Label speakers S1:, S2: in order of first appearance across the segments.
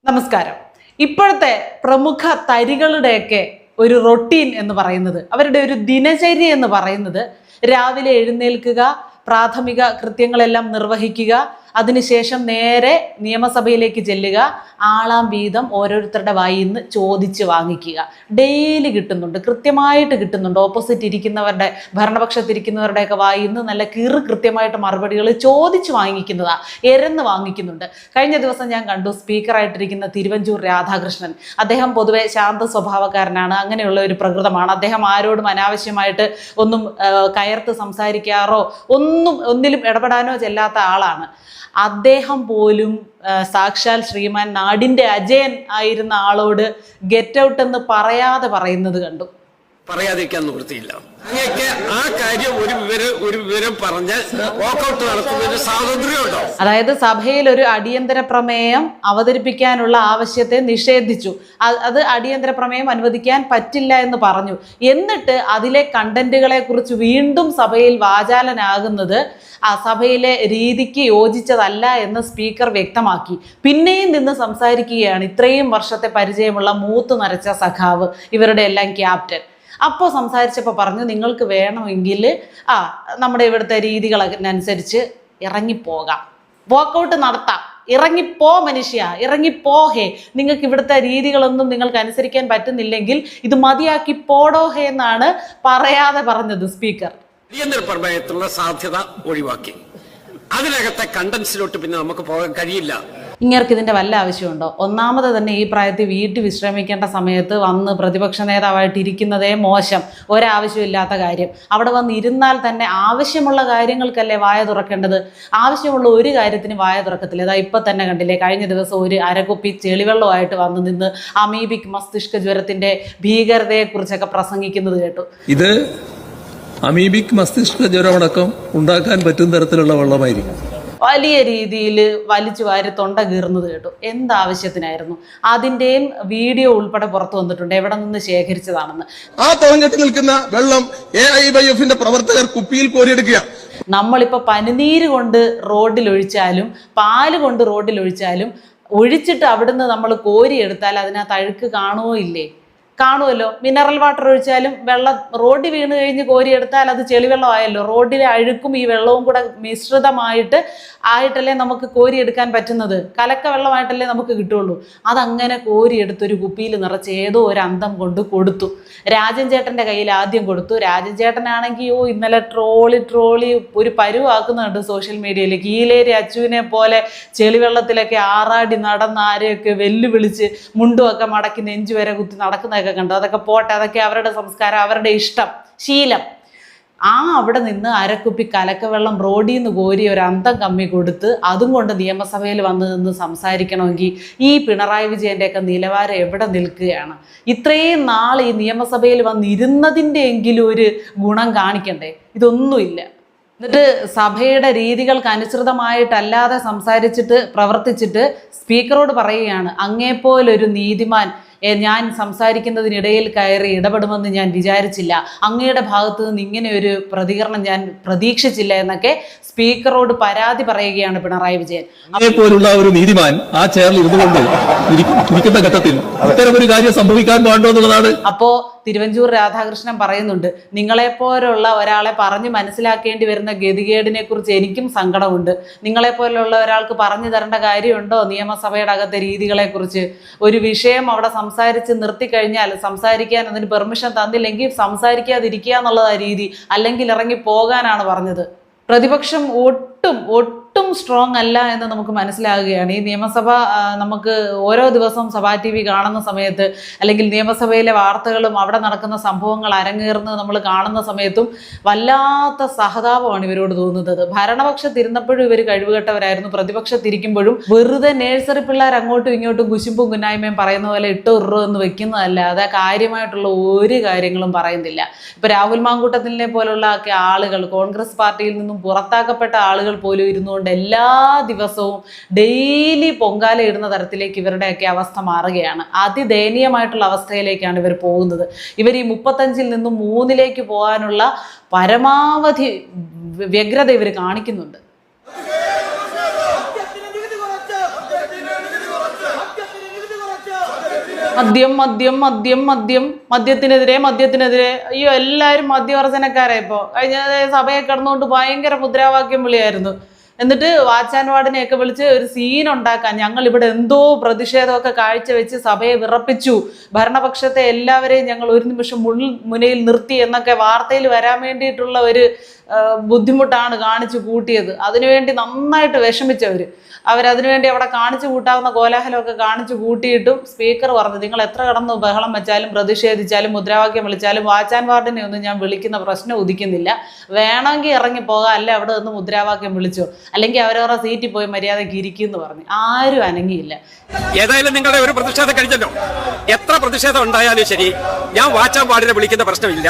S1: നമസ്കാരം. ഇപ്പോഴത്തെ പ്രമുഖ തരികളുടെയൊക്കെ ഒരു റൊട്ടീൻ എന്ന് പറയുന്നത്, അവരുടെ ഒരു ദിനചര്യ എന്ന് പറയുന്നത്, രാവിലെ എഴുന്നേൽക്കുക, പ്രാഥമിക കൃത്യങ്ങളെല്ലാം നിർവഹിക്കുക, അതിനുശേഷം നേരെ നിയമസഭയിലേക്ക് ചെല്ലുക, ആളാം വീതം ഓരോരുത്തരുടെ വായിൽ നിന്ന് ചോദിച്ച് വാങ്ങിക്കുക. ഡെയിലി കിട്ടുന്നുണ്ട്, കൃത്യമായിട്ട് കിട്ടുന്നുണ്ട്. ഓപ്പോസിറ്റ് ഇരിക്കുന്നവരുടെ, ഭരണപക്ഷത്തിരിക്കുന്നവരുടെയൊക്കെ വായിൽ നിന്ന് നല്ല കൃത്യമായിട്ട് മറുപടികൾ ചോദിച്ച് വാങ്ങിക്കുന്നതാണ്, എരന്ന് വാങ്ങിക്കുന്നുണ്ട്. കഴിഞ്ഞ ദിവസം ഞാൻ കണ്ടു, സ്പീക്കറായിട്ടിരിക്കുന്ന തിരുവഞ്ചൂർ രാധാകൃഷ്ണൻ, അദ്ദേഹം പൊതുവെ ശാന്ത സ്വഭാവക്കാരനാണ്, അങ്ങനെയുള്ള ഒരു പ്രകൃതമാണ്. അദ്ദേഹം ആരോടും അനാവശ്യമായിട്ട് ഒന്നും കയർത്ത് സംസാരിക്കാറോ ഒന്നിലും ഇടപെടാനോ ചെല്ലാത്ത ആളാണ്. അദ്ദേഹം പോലും സാക്ഷാൽ ശ്രീമാൻ നാടിൻ്റെ അജയൻ ആയിരുന്ന ആളോട് ഗെറ്റ് ഔട്ട് എന്ന് പറയാതെ പറയുന്നത് കണ്ടു.
S2: പറയാതിരിക്കാൻ നിവൃത്തിയില്ല. അങ്ങേക്ക് ആ കാര്യം ഒരു വിവരം പറഞ്ഞ് വാക്കൗട്ട് നടത്തുന്നതിന് സ്വാതന്ത്ര്യമുണ്ടോ?
S1: അതായത് സഭയിൽ ഒരു അടിയന്തര പ്രമേയം അവതരിപ്പിക്കാനുള്ള ആവശ്യത്തെ നിഷേധിച്ചു. അത് അടിയന്തര പ്രമേയം അനുവദിക്കാൻ പറ്റില്ല എന്ന് പറഞ്ഞു. എന്നിട്ട് അതിലെ കണ്ടന്റുകളെ കുറിച്ച് വീണ്ടും സഭയിൽ വാചാലനാകുന്നത് ആ സഭയിലെ രീതിക്ക് യോജിച്ചതല്ല എന്ന് സ്പീക്കർ വ്യക്തമാക്കി. പിന്നെയും നിന്ന് സംസാരിക്കുകയാണ് ഇത്രയും വർഷത്തെ പരിചയമുള്ള മൂത്ത് നരച്ച സഖാവ്, ഇവരുടെ എല്ലാം ക്യാപ്റ്റൻ. അപ്പോൾ സംസാരിച്ചപ്പോൾ പറഞ്ഞു, നിങ്ങൾക്ക് വേണമെങ്കിൽ നമ്മുടെ ഇവിടുത്തെ രീതികളനുസരിച്ച് ഇറങ്ങിപ്പോകാം, വാക്കൗട്ട് നടത്താം, ഇറങ്ങിപ്പോ മനുഷ്യ, ഇറങ്ങിപ്പോഹേ. നിങ്ങൾക്ക് ഇവിടുത്തെ രീതികളൊന്നും നിങ്ങൾക്ക് അനുസരിക്കാൻ പറ്റുന്നില്ലെങ്കിൽ ഇത് മതിയാക്കി പോടോഹേ എന്നാണ് പറയാതെ പറഞ്ഞത് സ്പീക്കർ.
S2: അടിയന്തര പ്രമേയത്തിലുള്ള സാധ്യത ഒഴിവാക്കി അതിനകത്തെ കണ്ടൻസിലോട്ട് പിന്നെ നമുക്ക് പോകാൻ കഴിയില്ല.
S1: ഇങ്ങർക്ക് ഇതിൻ്റെ വല്ല ആവശ്യമുണ്ടോ? ഒന്നാമത് തന്നെ ഈ പ്രായത്തിൽ വീട്ടിൽ വിശ്രമിക്കേണ്ട സമയത്ത് വന്ന് പ്രതിപക്ഷ നേതാവായിട്ട് ഇരിക്കുന്നതേ മോശം, ഒരാവശ്യമില്ലാത്ത കാര്യം. അവിടെ വന്ന് ഇരുന്നാൽ തന്നെ ആവശ്യമുള്ള കാര്യങ്ങൾക്കല്ലേ വായ തുറക്കേണ്ടത്. ആവശ്യമുള്ള ഒരു കാര്യത്തിന് വായ തുറക്കത്തില്ല. അതാ ഇപ്പം തന്നെ കണ്ടില്ലേ, കഴിഞ്ഞ ദിവസം ഒരു അരകുപ്പി ചെളിവെള്ളമായിട്ട് വന്ന് നിന്ന് അമീബിക് മസ്തിഷ്ക ജ്വരത്തിൻ്റെ ഭീകരതയെക്കുറിച്ചൊക്കെ പ്രസംഗിക്കുന്നത് കേട്ടു.
S3: ഇത് അമീബിക് മസ്തിഷ്ക ജ്വരമടക്കം ഉണ്ടാക്കാൻ പറ്റുന്ന തരത്തിലുള്ള വെള്ളമായിരിക്കും.
S1: വലിയ രീതിയിൽ വലിച്ചു വാരി തൊണ്ട കീറുന്നത് കേട്ടു. എന്താവശ്യത്തിനായിരുന്നു? അതിൻ്റെയും വീഡിയോ ഉൾപ്പെടെ പുറത്തു വന്നിട്ടുണ്ട്, എവിടെ നിന്ന് ശേഖരിച്ചതാണെന്ന്.
S4: ആ തുറങ്കെട്ടി നിൽക്കുന്ന വെള്ളം AIYFന്റെ പ്രവർത്തകർ കുപ്പിയിൽ കോരിയെടുക്കുക.
S1: നമ്മളിപ്പോൾ പനിനീര് കൊണ്ട് റോഡിൽ ഒഴിച്ചാലും പാല് കൊണ്ട് റോഡിൽ ഒഴിച്ചാലും ഒഴിച്ചിട്ട് അവിടുന്ന് നമ്മൾ കോരിയെടുത്താൽ അതിനകത്ത് അഴുക്ക് കാണുമോ ഇല്ലേ? കാണുമല്ലോ. മിനറൽ വാട്ടർ ഒഴിച്ചാലും വെള്ളം റോഡിൽ വീണ് കഴിഞ്ഞ് കോരിയെടുത്താൽ അത് ചെളിവെള്ളമായല്ലോ. റോഡിലെ അഴുക്കും ഈ വെള്ളവും കൂടെ മിശ്രിതമായിട്ടല്ലേ നമുക്ക് കോരിയെടുക്കാൻ പറ്റുന്നത്. കലക്ക വെള്ളമായിട്ടല്ലേ നമുക്ക് കിട്ടുള്ളൂ. അതങ്ങനെ കോരിയെടുത്തൊരു കുപ്പിയിൽ നിറച്ച് ഏതോ ഒരു അന്തം കൊണ്ട് കൊടുത്തു. രാജൻ ചേട്ടൻ്റെ കയ്യിൽ ആദ്യം കൊടുത്തു. രാജൻ ചേട്ടനാണെങ്കിൽ ഇന്നലെ ട്രോളി ഒരു പരുവാക്കുന്നുണ്ട് സോഷ്യൽ മീഡിയയിൽ. കീലേരി അച്ചുവിനെ പോലെ ചെളിവെള്ളത്തിലൊക്കെ ആറാടി നടന്ന് ആരെയൊക്കെ വെല്ലുവിളിച്ച് മുണ്ടുമൊക്കെ മടക്കി നെഞ്ചു വരെ കുത്തി നടക്കുന്നതൊക്കെ കണ്ടു. അതൊക്കെ പോട്ടെ, അതൊക്കെ അവരുടെ സംസ്കാരം, അവരുടെ ഇഷ്ടം, ശീലം. അവിടെ നിന്ന് അരക്കുപ്പി കലക്കവെള്ളം റോഡിൽ നിന്ന് കോരി ഒരു അന്തം കമ്മി കൊടുത്ത് അതും കൊണ്ട് നിയമസഭയിൽ വന്ന് നിന്ന് സംസാരിക്കണമെങ്കിൽ ഈ പിണറായി വിജയൻ്റെയൊക്കെ നിലവാരം എവിടെ നിൽക്കുകയാണ്? ഇത്രയും നാൾ ഈ നിയമസഭയിൽ വന്നിരുന്നതിൻ്റെ എങ്കിലും ഒരു ഗുണം കാണിക്കണ്ടേ? ഇതൊന്നുമില്ല. എന്നിട്ട് സഭയുടെ രീതികൾക്ക് അനുസൃതമായിട്ടല്ലാതെ സംസാരിച്ചിട്ട് പ്രവർത്തിച്ചിട്ട് സ്പീക്കറോട് പറയുകയാണ്, അങ്ങേപ്പോലൊരു നീതിമാൻ ഞാൻ സംസാരിക്കുന്നതിനിടയിൽ കയറി ഇടപെടുമെന്ന് ഞാൻ വിചാരിച്ചില്ല, അങ്ങയുടെ ഭാഗത്തു നിന്ന് ഇങ്ങനെ ഒരു പ്രതികരണം ഞാൻ പ്രതീക്ഷിച്ചില്ല എന്നൊക്കെ സ്പീക്കറോട് പരാതി പറയുകയാണ് പിണറായി വിജയൻ.
S3: പോലുള്ള ഒരു നീതിമാൻ ആ ചെയറിൽ ഇരുന്നുകൊണ്ട് ഇരിക്കുന്ന ഘട്ടത്തിൽ ഇത്തരമൊരു കാര്യം സംഭവിക്കാൻ പാടുണ്ടോ എന്നുള്ളതാണ്.
S1: അപ്പോ തിരുവഞ്ചൂർ രാധാകൃഷ്ണൻ പറയുന്നുണ്ട്, നിങ്ങളെപ്പോലുള്ള ഒരാളെ പറഞ്ഞ് മനസ്സിലാക്കേണ്ടി വരുന്ന ഗതികേടിനെ കുറിച്ച് എനിക്കും സങ്കടമുണ്ട്. നിങ്ങളെപ്പോലുള്ള ഒരാൾക്ക് പറഞ്ഞു തരേണ്ട കാര്യമുണ്ടോ നിയമസഭയുടെ അകത്തെ രീതികളെ കുറിച്ച്? ഒരു വിഷയം അവിടെ സംസാരിച്ച് നിർത്തിക്കഴിഞ്ഞാൽ, സംസാരിക്കാൻ അതിന് പെർമിഷൻ തന്നില്ലെങ്കിൽ സംസാരിക്കാതിരിക്കുക എന്നുള്ളതാണ് രീതി, അല്ലെങ്കിൽ ഇറങ്ങി പോകാനാണ് പറഞ്ഞത്. പ്രതിപക്ഷം ഒട്ടും സ്ട്രോങ് അല്ല എന്ന് നമുക്ക് മനസ്സിലാകുകയാണ്. ഈ നിയമസഭ നമുക്ക് ഓരോ ദിവസവും സഭാ TV കാണുന്ന സമയത്ത്, അല്ലെങ്കിൽ നിയമസഭയിലെ വാർത്തകളും അവിടെ നടക്കുന്ന സംഭവങ്ങൾ അരങ്ങേറുന്നത് നമ്മൾ കാണുന്ന സമയത്തും വല്ലാത്ത സഹതാപമാണ് ഇവരോട് തോന്നുന്നത്. ഭരണപക്ഷത്തിരുന്നപ്പോഴും ഇവർ കഴിവുകെട്ടവരായിരുന്നു, പ്രതിപക്ഷത്തിരിക്കുമ്പോഴും വെറുതെ നേഴ്സറി പിള്ളേർ അങ്ങോട്ടും ഇങ്ങോട്ടും കുശുമ്പും കുന്നായ്മയും പറയുന്ന പോലെ ഇട്ടോ എന്ന് വെക്കുന്നതല്ല, അത് കാര്യമായിട്ടുള്ള ഒരു കാര്യങ്ങളും പറയുന്നില്ല. ഇപ്പൊ രാഹുൽ മാങ്കൂട്ടത്തിനെ പോലുള്ള ഒക്കെ ആളുകൾ, കോൺഗ്രസ് പാർട്ടിയിൽ നിന്നും പുറത്താക്കപ്പെട്ട ആളുകൾ പോലും ഇരുന്നുകൊണ്ട് എല്ലാ ദിവസവും ഡെയിലി പൊങ്കാല ഇടുന്ന തരത്തിലേക്ക് ഇവരുടെയൊക്കെ അവസ്ഥ മാറുകയാണ്. അതിദയനീയമായിട്ടുള്ള അവസ്ഥയിലേക്കാണ് ഇവർ പോകുന്നത്. ഇവർ ഈ 35-ൽ നിന്നും 3-ലേക്ക് പോകാനുള്ള പരമാവധി വ്യഗ്രത ഇവർ കാണിക്കുന്നുണ്ട്. മദ്യം മദ്യം മദ്യം മദ്യം മദ്യത്തിനെതിരെ അയ്യോ എല്ലാവരും മദ്യവർജനക്കാരായി. ഇപ്പോൾ കഴിഞ്ഞ സഭയെ കിടന്നുകൊണ്ട് ഭയങ്കര മുദ്രാവാക്യം വിളിയായിരുന്നു. എന്നിട്ട് വാച്ചാൻ വാർഡിനെയൊക്കെ വിളിച്ച് ഒരു സീൻ ഉണ്ടാക്കാൻ ഞങ്ങൾ ഇവിടെ എന്തോ പ്രതിഷേധമൊക്കെ കാഴ്ചവെച്ച് സഭയെ വിറപ്പിച്ചു, ഭരണപക്ഷത്തെ എല്ലാവരെയും ഞങ്ങൾ ഒരു നിമിഷം മുന്നിൽ നിർത്തി എന്നൊക്കെ വാർത്തയിൽ വരാൻ വേണ്ടിയിട്ടുള്ള ഒരു ബുദ്ധിമുട്ടാണ് കാണിച്ചു കൂട്ടിയത്. അതിനുവേണ്ടി നന്നായിട്ട് അവരതിനുവേണ്ടി അവിടെ കാണിച്ചു കൂട്ടാവുന്ന കോലാഹലമൊക്കെ കാണിച്ചു കൂട്ടിയിട്ടും സ്പീക്കർ പറഞ്ഞു, നിങ്ങൾ എത്ര കടന്ന് ബഹളം വെച്ചാലും പ്രതിഷേധിച്ചാലും മുദ്രാവാക്യം വിളിച്ചാലും വാച്ചാൻ വാർഡിനെ ഒന്നും ഞാൻ വിളിക്കുന്ന പ്രശ്നം ഉദിക്കുന്നില്ല, വേണമെങ്കിൽ ഇറങ്ങിപ്പോകാം, അല്ലെ അവിടെ നിന്ന് മുദ്രാവാക്യം വിളിച്ചോ, അല്ലെങ്കിൽ അവരവരുടെ സീറ്റിൽ പോയി മര്യാദയ്ക്ക് ഇരിക്കുമെന്ന് പറഞ്ഞു. ആരും അനങ്ങിയില്ല.
S2: ഏതായാലും നിങ്ങളുടെ ഒരു പ്രതിഷേധം കഴിഞ്ഞല്ലോ. എത്ര പ്രതിഷേധം ഉണ്ടായാലും ശരി, ഞാൻ വാച്ചാൻ വാർഡിനെ വിളിക്കുന്ന പ്രശ്നമില്ല.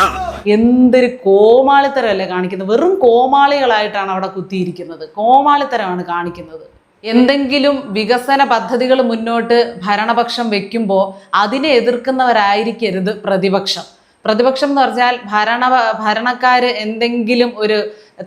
S1: എന്തൊരു കോമാളിത്തരമല്ലേ കാണിക്കുന്നത്. വെറും കോമാളികളായിട്ടാണ് അവിടെ കുത്തിയിരിക്കുന്നത്. കോമാളിത്തരമാണ് കാണിക്കുന്നത്. എന്തെങ്കിലും വികസന പദ്ധതികൾ മുന്നോട്ട് ഭരണപക്ഷം വെക്കുമ്പോൾ അതിനെ എതിർക്കുന്നവരായിരിക്കരുത് പ്രതിപക്ഷം. പ്രതിപക്ഷം എന്ന് പറഞ്ഞാൽ ഭരണക്കാര് എന്തെങ്കിലും ഒരു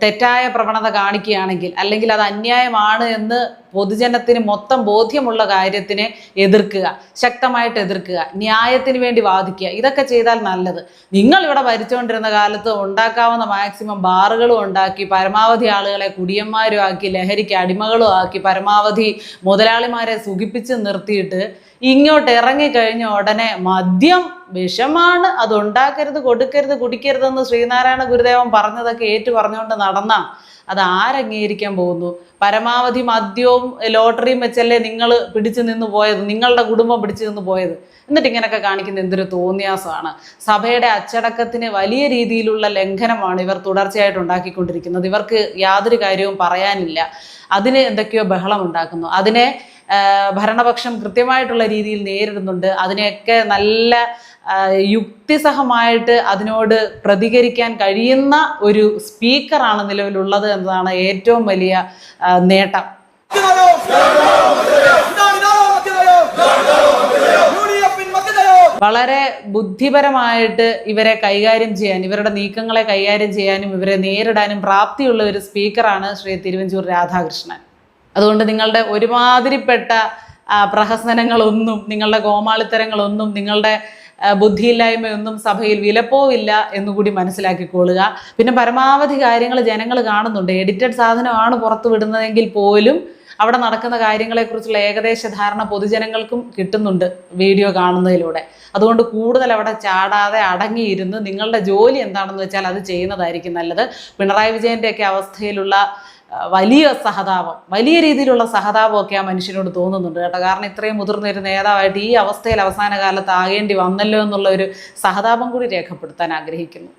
S1: തെറ്റായ പ്രവണത കാണിക്കുകയാണെങ്കിൽ, അല്ലെങ്കിൽ അത് അന്യായമാണ് എന്ന് പൊതുജനത്തിന് മൊത്തം ബോധ്യമുള്ള കാര്യത്തിനെ എതിർക്കുക, ശക്തമായിട്ട് എതിർക്കുക, ന്യായത്തിന് വേണ്ടി വാദിക്കുക, ഇതൊക്കെ ചെയ്താൽ നല്ലത്. നിങ്ങൾ ഇവിടെ ഭരിച്ചുകൊണ്ടിരുന്ന കാലത്ത് ഉണ്ടാക്കാവുന്ന മാക്സിമം ബാറുകളും ഉണ്ടാക്കി, പരമാവധി ആളുകളെ കുടിയന്മാരും ആക്കി, ലഹരിക്ക് അടിമകളും ആക്കി, പരമാവധി മുതലാളിമാരെ സുഖിപ്പിച്ച് നിർത്തിയിട്ട് ഇങ്ങോട്ട് ഇറങ്ങിക്കഴിഞ്ഞ ഉടനെ മദ്യം വിഷമാണ്, അത് ഉണ്ടാക്കരുത്, കൊടുക്കരുത്, കുടിക്കരുതെന്ന് ശ്രീനാരായണ ഗുരുദേവൻ പറഞ്ഞതൊക്കെ ഏറ്റു പറഞ്ഞുകൊണ്ട് നടന്ന അത് ആരംഗീകരിക്കാൻ പോകുന്നു? പരമാവധി മദ്യവും ലോട്ടറിയും വെച്ചല്ലേ നിങ്ങൾ പിടിച്ചു നിന്ന് പോയത്, നിങ്ങളുടെ കുടുംബം പിടിച്ചു നിന്ന് പോയത്. എന്നിട്ട് ഇങ്ങനെയൊക്കെ കാണിക്കുന്ന എന്തൊരു തോന്നിയാസമാണ്. സഭയുടെ അച്ചടക്കത്തിന് വലിയ രീതിയിലുള്ള ലംഘനമാണ് ഇവർ തുടർച്ചയായിട്ട് ഉണ്ടാക്കിക്കൊണ്ടിരിക്കുന്നത്. ഇവർക്ക് യാതൊരു കാര്യവും പറയാനില്ല. അതിന് എന്തൊക്കെയോ ബഹളം ഉണ്ടാക്കുന്നു. അതിനെ ഭരണപക്ഷം കൃത്യമായിട്ടുള്ള രീതിയിൽ നേരിടുന്നുണ്ട്. അതിനെയൊക്കെ നല്ല യുക്തിസഹമായിട്ട് അതിനോട് പ്രതികരിക്കാൻ കഴിയുന്ന ഒരു സ്പീക്കറാണ് നിലവിലുള്ളത് എന്നതാണ് ഏറ്റവും വലിയ നേട്ടം. വളരെ ബുദ്ധിപരമായിട്ട് ഇവരെ കൈകാര്യം ചെയ്യാൻ, ഇവരുടെ നീക്കങ്ങളെ കൈകാര്യം ചെയ്യാനും ഇവരെ നേരിടാനും പ്രാപ്തിയുള്ള ഒരു സ്പീക്കറാണ് ശ്രീ തിരുവഞ്ചൂർ രാധാകൃഷ്ണൻ. അതുകൊണ്ട് നിങ്ങളുടെ ഒരുമാതിരിപ്പെട്ട പ്രഹസനങ്ങളൊന്നും, നിങ്ങളുടെ കോമാളിത്തരങ്ങളൊന്നും, നിങ്ങളുടെ ബുദ്ധിയില്ലായ്മയൊന്നും സഭയിൽ വിലപ്പോവില്ല എന്നുകൂടി മനസ്സിലാക്കിക്കൊള്ളുക. പിന്നെ പരമാവധി കാര്യങ്ങൾ ജനങ്ങൾ കാണുന്നുണ്ട്. എഡിറ്റഡ് സാധനമാണ് പുറത്തു വിടുന്നതെങ്കിൽ പോലും അവിടെ നടക്കുന്ന കാര്യങ്ങളെക്കുറിച്ചുള്ള ഏകദേശ ധാരണ പൊതുജനങ്ങൾക്കും കിട്ടുന്നുണ്ട് വീഡിയോ കാണുന്നതിലൂടെ. അതുകൊണ്ട് കൂടുതൽ അവിടെ ചാടാതെ അടങ്ങിയിരുന്ന് നിങ്ങളുടെ ജോലി എന്താണെന്ന് വെച്ചാൽ അത് ചെയ്യുന്നതായിരിക്കും നല്ലത്. പിണറായി വിജയൻ്റെയൊക്കെ അവസ്ഥയിലുള്ള വലിയ സഹതാപം, വലിയ രീതിയിലുള്ള സഹതാപമൊക്കെ ആ മനുഷ്യനോട് തോന്നുന്നുണ്ട് കേട്ടോ. കാരണം ഇത്രയും മുതിർന്നൊരു നേതാവായിട്ട് ഈ അവസ്ഥയിൽ അവസാന കാലത്ത് ആകേണ്ടി വന്നല്ലോ എന്നുള്ള ഒരു സഹതാപം കൂടി രേഖപ്പെടുത്താൻ ആഗ്രഹിക്കുന്നു.